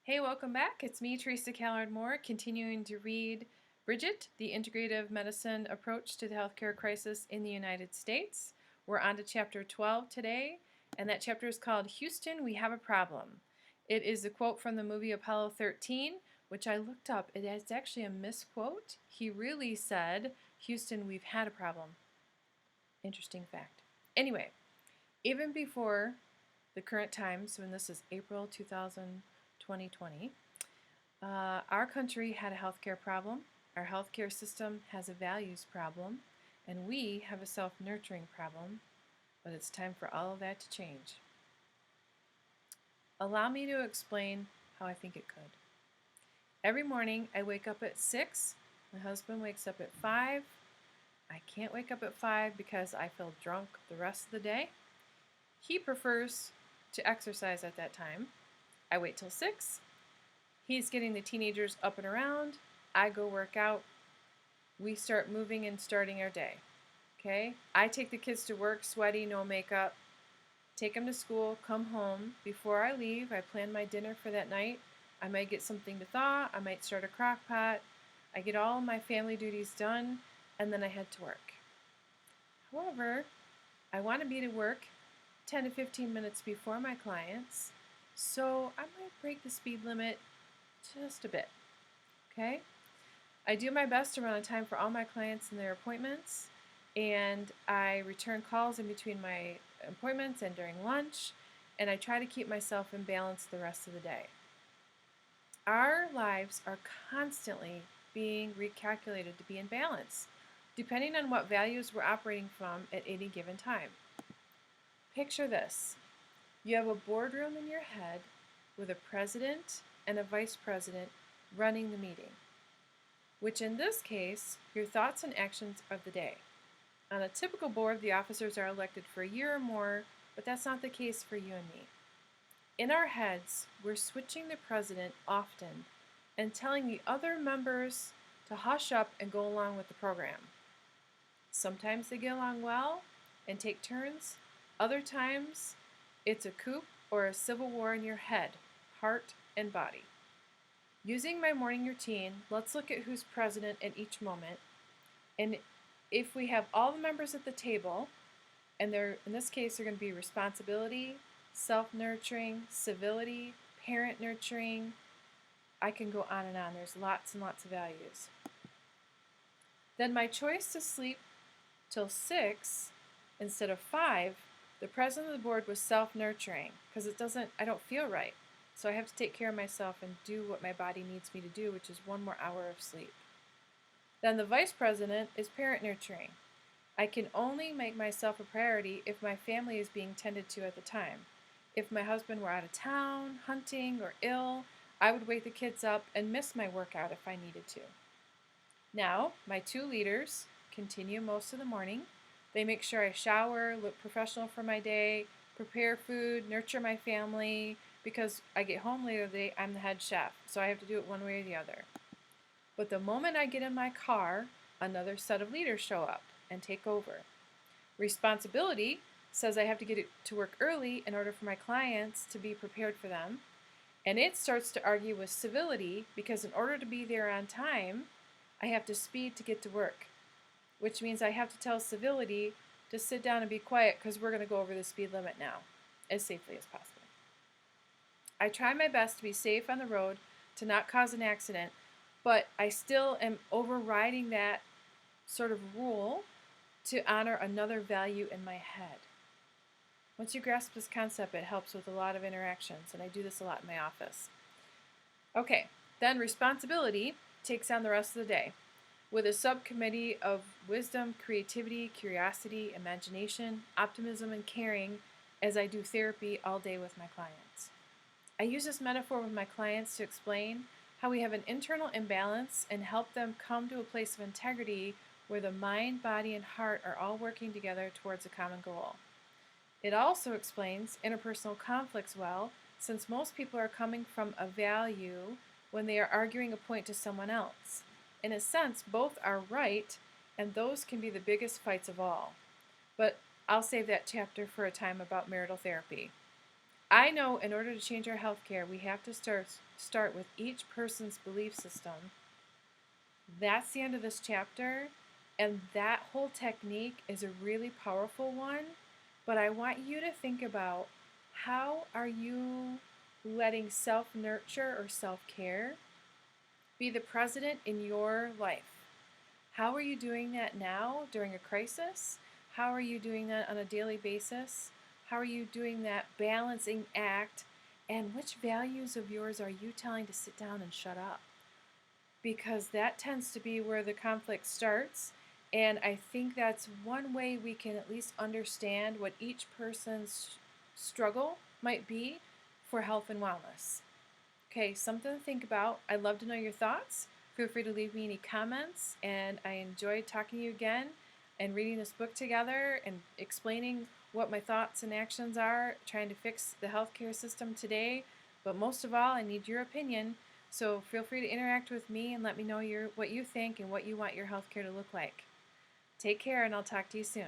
Hey, welcome back. It's me, Teresa Callard Moore, continuing to read BridgeIT, the Integrative Medicine Approach to the Healthcare Crisis in the United States. We're on to chapter 12 today, and that chapter is called Houston, We Have a Problem. It is a quote from the movie Apollo 13, which I looked up. It is actually a misquote. He really said, Houston, we've had a problem. Interesting fact. Anyway, even before the current time, so when this is April 2020, our country had a healthcare problem, our healthcare system has a values problem, and we have a self-nurturing problem, but it's time for all of that to change. Allow me to explain how I think it could. Every morning I wake up at 6, my husband wakes up at 5. I can't wake up at 5 because I feel drunk the rest of the day. He prefers to exercise at that time. I wait till 6. He's getting the teenagers up and around. I go work out. We start moving and starting our day. Okay? I take the kids to work, sweaty, no makeup. Take them to school, come home. Before I leave, I plan my dinner for that night. I might get something to thaw. I might start a crock pot. I get all my family duties done, and then I head to work. However, I want to be to work 10 to 15 minutes before my clients, so I might break the speed limit just a bit. Okay? I do my best to run on time for all my clients and their appointments, and I return calls in between my appointments and during lunch, and I try to keep myself in balance the rest of the day. Our lives are constantly being recalculated to be in balance, depending on what values we're operating from at any given time. Picture this. You have a boardroom in your head with a president and a vice president running the meeting, which in this case, your thoughts and actions of the day. On a typical board, the officers are elected for a year or more, but that's not the case for you and me. In our heads, we're switching the president often and telling the other members to hush up and go along with the program. Sometimes they get along well and take turns. Other times, it's a coup or a civil war in your head, heart, and body. Using my morning routine, let's look at who's president at each moment. And if we have all the members at the table, and they're, in this case, they're going to be responsibility, self-nurturing, civility, parent nurturing, I can go on and on. There's lots and lots of values. Then my choice to sleep till 6 instead of 5, the president of the board was self-nurturing because I don't feel right. So I have to take care of myself and do what my body needs me to do, which is 1 more hour of sleep. Then the vice president is parent nurturing. I can only make myself a priority if my family is being tended to at the time. If my husband were out of town, hunting, or ill, I would wake the kids up and miss my workout if I needed to. Now, my 2 leaders continue most of the morning. They make sure I shower, look professional for my day, prepare food, nurture my family, because I get home later in the day, I'm the head chef, so I have to do it one way or the other. But the moment I get in my car, another set of leaders show up and take over. Responsibility says I have to get to work early in order for my clients to be prepared for them, and it starts to argue with civility because in order to be there on time, I have to speed to get to work, which means I have to tell civility to sit down and be quiet because we're going to go over the speed limit now as safely as possible. I try my best to be safe on the road, to not cause an accident, but I still am overriding that sort of rule to honor another value in my head. Once you grasp this concept, it helps with a lot of interactions, and I do this a lot in my office. Okay, then responsibility takes on the rest of the day with a subcommittee of wisdom, creativity, curiosity, imagination, optimism, and caring as I do therapy all day with my clients. I use this metaphor with my clients to explain how we have an internal imbalance and help them come to a place of integrity where the mind, body, and heart are all working together towards a common goal. It also explains interpersonal conflicts well, since most people are coming from a value when they are arguing a point to someone else. In a sense, both are right, and those can be the biggest fights of all. But I'll save that chapter for a time about marital therapy. I know in order to change our healthcare, we have to start with each person's belief system. That's the end of this chapter, and that whole technique is a really powerful one. But I want you to think about, how are you letting self-nurture or self-care be the president in your life? How are you doing that now during a crisis? How are you doing that on a daily basis? How are you doing that balancing act? And which values of yours are you telling to sit down and shut up? Because that tends to be where the conflict starts. And I think that's one way we can at least understand what each person's struggle might be for health and wellness. Okay, something to think about. I'd love to know your thoughts. Feel free to leave me any comments. And I enjoyed talking to you again and reading this book together and explaining what my thoughts and actions are, trying to fix the healthcare system today. But most of all, I need your opinion. So feel free to interact with me and let me know what you think and what you want your healthcare to look like. Take care, and I'll talk to you soon.